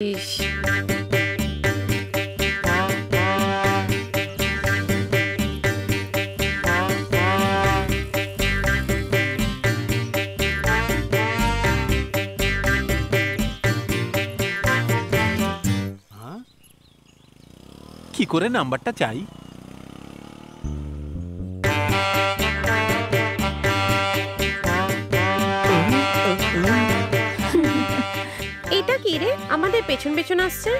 কি করে নাম্বারটা চাই? এটা কি রে, আমাদের পেছন পেছন আসছে।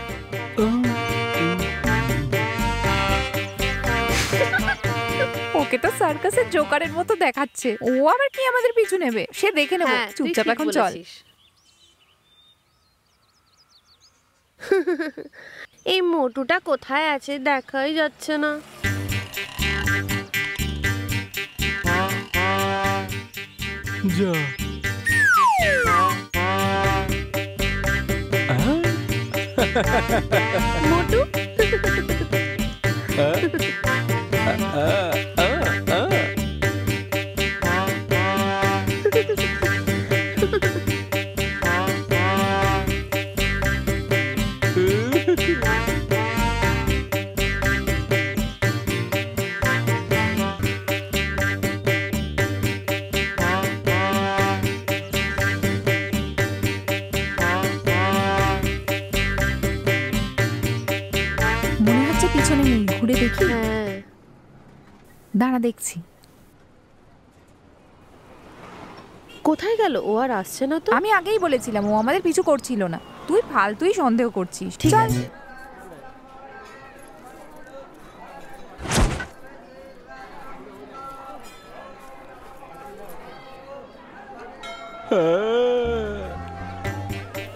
ওকে তো সার্কাসের জোকারের মতো দেখাচ্ছে। ও আবার কি আমাদের পিছু নেবে? সে দেখে নেব। চুপচাপ এখন চল। এই মোটুটা কোথায় আছে দেখাই যাচ্ছে না। যা মোটু পিছনে নেই, ঘুরে দেখি। দাঁড়া দেখছি। কোথায় গেল? ও আর আসছে না তো। আমি আগেই বলেছিলাম ও আমাদের পিছু করছিল না। তুই ফালতুই সন্দেহ করছিস। ঠিক আছে।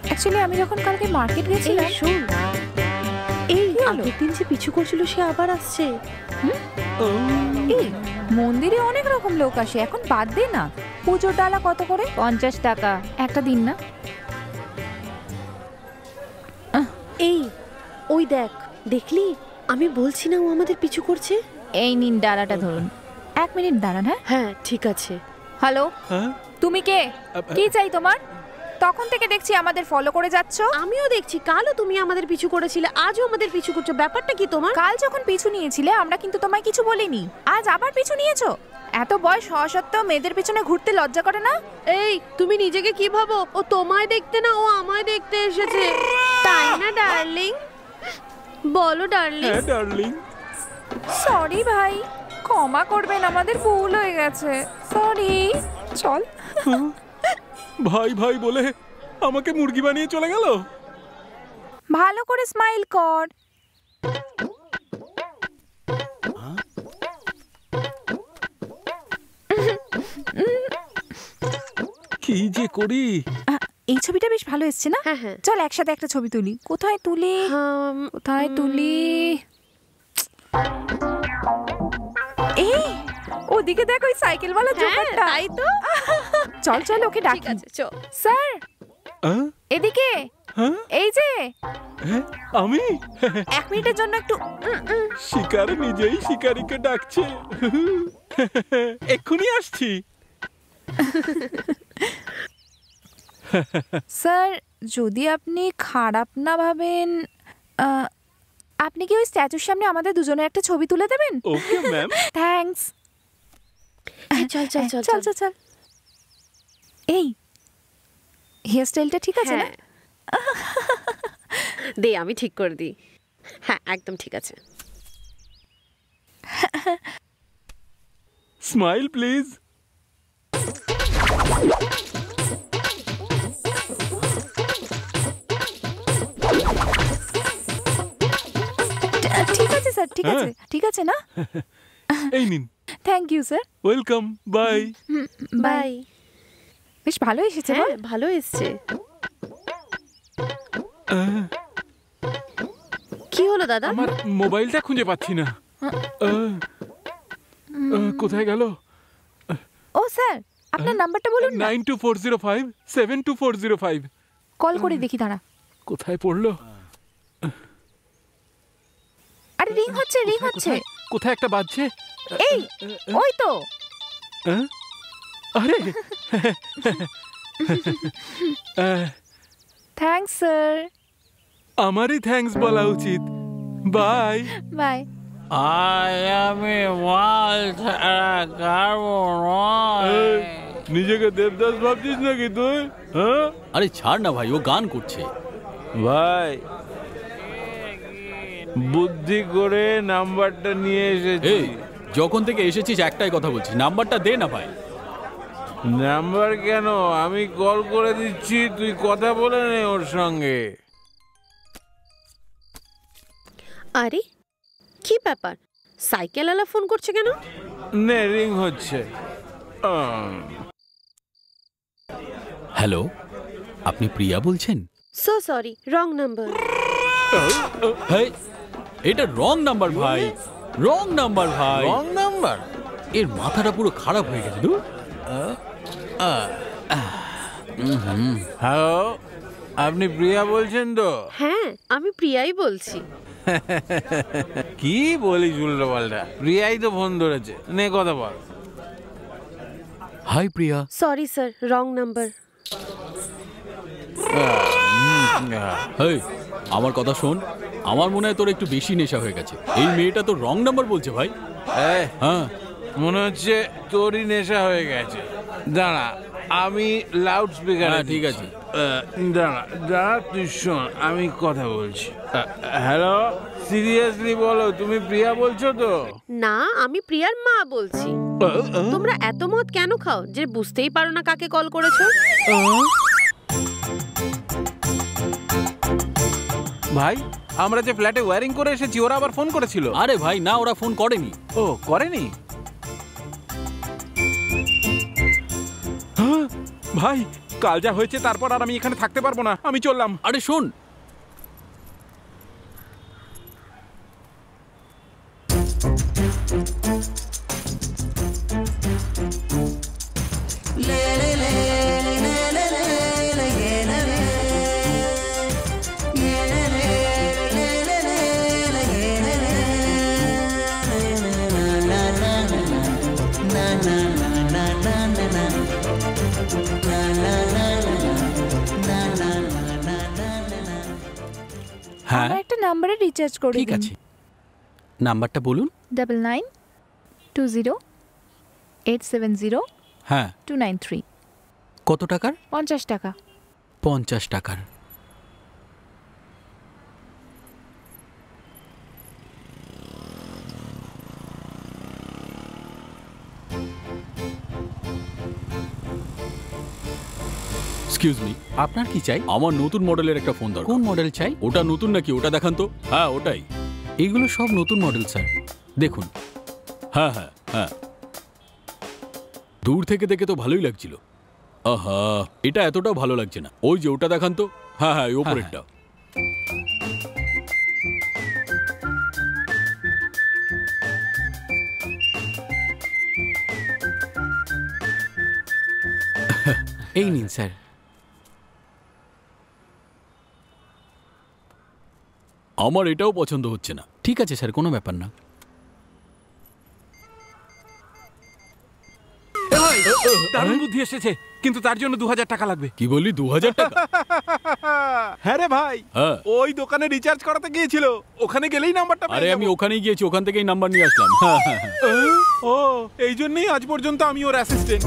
অ্যাকচুয়ালি আমি যখন কালকে মার্কেট গেছিলাম, শোন, এই আগের দিন যে পিছু করছিল সে আবার আসছে। এই মন্দিরে অনেক রকম লোক আসে, এখন বাদ দে না। পুজোর ডালা কত করে? 50 টাকা। একটা দিন না। এই ওই দেখ, দেখলি? আমি বলছি না ও আমাদের পিছু করছে। এই নিন ডালাটা ধরুন। 1 মিনিট দাঁড়ান। হ্যাঁ ঠিক আছে। হ্যালো, তুমি কে? কি চাই তোমার? তখন থেকে দেখছি আমাদের ফলো করে যাচ্ছ। আমিও দেখছি, কালও তুমি আমাদের পিছু করেছিলে, আজও আমাদের পিছু করছো। ব্যাপারটা কি তোমার? কাল যখন পিছু নিয়েছিলে আমরা কিন্তু তোমায় কিছু বলিনি, আজ আবার পিছু নিয়েছো। এত বয়স হওয়া সত্ত্বেও মেয়েদের পিছনে ঘুরতে লজ্জা করে না? এই তুমি নিজেকে কি ভাবো? ও তোমায় দেখতে না, ও আমায় দেখতে এসেছে, তাই না ডার্লিং? বলো ডার্লিং। হ্যাঁ ডার্লিং। সরি ভাই, ক্ষমা করবেন, আমাদের ভুল হয়ে গেছে। সরি। চল। ভাই ভাই বলে আমাকে মুরগি বানিয়ে চলে গেল। ভালো করে স্মাইল কর। কি যে করি। এই ছবিটা বেশ ভালো এসছে না? হ্যাঁ। চল একসাথে একটা ছবি তুলি। কোথায় তুলি? কোথায় তুলি? এই ওদিকে দেখ, ওই সাইকেলওয়ালা জোকারটা। তাই তো। চল চল ওকে ডাকি। ঠিক আছে চল। স্যার এদিকে। এই যে আমি 1 মিনিটের জন্য একটু। শিকার নিজেই শিকারীকে ডাকছে। এক্ষুনি আসছি। স্যার যদি আপনি খারাপ না ভাবেন, আপনি কি ওই স্ট্যাচুর সামনে আমাদের দুজনের একটা ছবি তুলে দেবেন? Okay ma'am. থ্যাঙ্কস। চল চল চল চল চল চল। এই হেয়ার স্টাইলটা ঠিক আছে না? দে আমি ঠিক করে দিই। হ্যাঁ একদম ঠিক আছে। Smile please. ঠিক আছে স্যার, ঠিক আছে, ঠিক আছে না? এই নিন। Thank you sir. Welcome. Bye bye. বেশ ভালো এসেছে। হ্যাঁ ভালো এসেছে। কি হলো দাদা? আমার মোবাইলটা খুঁজে পাচ্ছি না। কোথায় গেল? ও স্যার আপনার নাম্বারটা বলুন না। 9240572405। কল করে দেখি, দাঁড়া। কোথায় পড়লো? আরে রিং হচ্ছে, রিং হচ্ছে। কোথায় একটা বাজছে। এই ওই তো। আরে থ্যাঙ্কস স্যার। আমারই থ্যাঙ্কস বলা উচিত। Bye bye. আমি মাল ছাড়া খাবো নয়। নিজেকে দেবদাস ভাবছিস নাকি তুই? হ্যাঁ আরে ছাড় না ভাই, ও গান করছে। ভাই বুদ্ধি করে নাম্বারটা নিয়ে এসেছি। এই যখন থেকে এসেছিস একটাই কথা বলছিস, নাম্বারটা দে না ভাই। নাম্বার কেন, আমি কল করে দিচ্ছি, তুই কথা বলে নে ওর সঙ্গে। আরে কি ব্যাপার, সাইকেলওয়ালা ফোন করছে কেন? নে রিং হচ্ছে। হ্যালো, আপনি প্রিয়া বলছেন? So sorry, wrong number. হ্যাঁ, এটা রং নাম্বার ভাই, রং নাম্বার ভাই। Wrong number? এর মাথাটা পুরো খারাপ হয়ে গেছে। হ্যালো, আপনি প্রিয়া বলছেন তো? হ্যাঁ, আমি প্রিয়াই বলছি। কি বলিস উল্টো পাল্টা? প্রিয়াই তো ফোন ধরেছে, নে কথা বল। Hi Priya. Sorry sir, wrong number. Hey, আমার কথা শোন, আমার মনে হয় তোর একটু বেশি নেশা হয়ে গেছে। এই মেয়েটা তো রং নাম্বার বলছে ভাই। হ্যাঁ, মনে হচ্ছে তোরই নেশা হয়ে গেছে। দাঁড়া, আমি লাউড স্পিকার। ঠিক আছে। দাঁড়া দাঁড়া, তুই শোন, আমি কথা বলছি। হ্যালো, সিরিয়াসলি বলো, তুমি প্রিয়া বলছো তো? না, আমি প্রিয়ার মা বলছি। তোমরা এত মদ কেন খাও যে বুঝতেই পারো না কাকে কল করেছো? ভাই, আমরা যে ফ্ল্যাটে ওয়্যারিং করে এসেছি, ওরা আবার ফোন করেছিল। আরে ভাই না, ওরা ফোন করেনি। ও করেনি? ভাই, কাল যা হয়েছে তারপর আর আমি এখানে থাকতে পারবো না, আমি চললাম। আরে শোন, হ্যাঁ আমরা একটা নাম্বারে রিচার্জ করে ঠিক আছে, নাম্বারটা বলুন। 9920870293। হ্যাঁ, কত টাকার? 50 টাকা। 50 টাকার। এক্সকিউজ মি, আপনার কি চাই? আমার নতুন মডেলের একটা ফোন দরকার। কোন মডেল চাই? ওটা নতুন নাকি? ওটা দেখান তো। হ্যাঁ ওটাই, এগুলো সব নতুন মডেল স্যার, দেখুন। হ্যাঁ হ্যাঁ হ্যাঁ, দূর থেকে দেখে তো ভালোই লাগছিল। আহা, এটা এতটাও ভালো লাগছে না। ওই যে ওটা দেখান তো। হ্যাঁ হ্যাঁ, ওপরেরটা। এই নিন স্যার। আমার এটাও পছন্দ হচ্ছে না। ঠিক আছে স্যার, কোনো ব্যাপার না। দারুণ বুদ্ধি এসেছে, কিন্তু তার জন্য 2000 টাকা লাগবে। কি বললি, 2000 টাকা? হ্যাঁ রে ভাই, হ্যাঁ। ওই দোকানে রিচার্জ করাতে গিয়েছিল, ওখানে গেলেই নাম্বারটা পেয়ে আরে যাবো। আমি ওখানেই গিয়েছি, ওখান থেকেই নাম্বার নিয়ে আসলাম। হ্যাঁ হ্যাঁ হ্যাঁ। ও, এই জন্যই আজ পর্যন্ত আমি ওর অ্যাসিস্ট্যান্ট।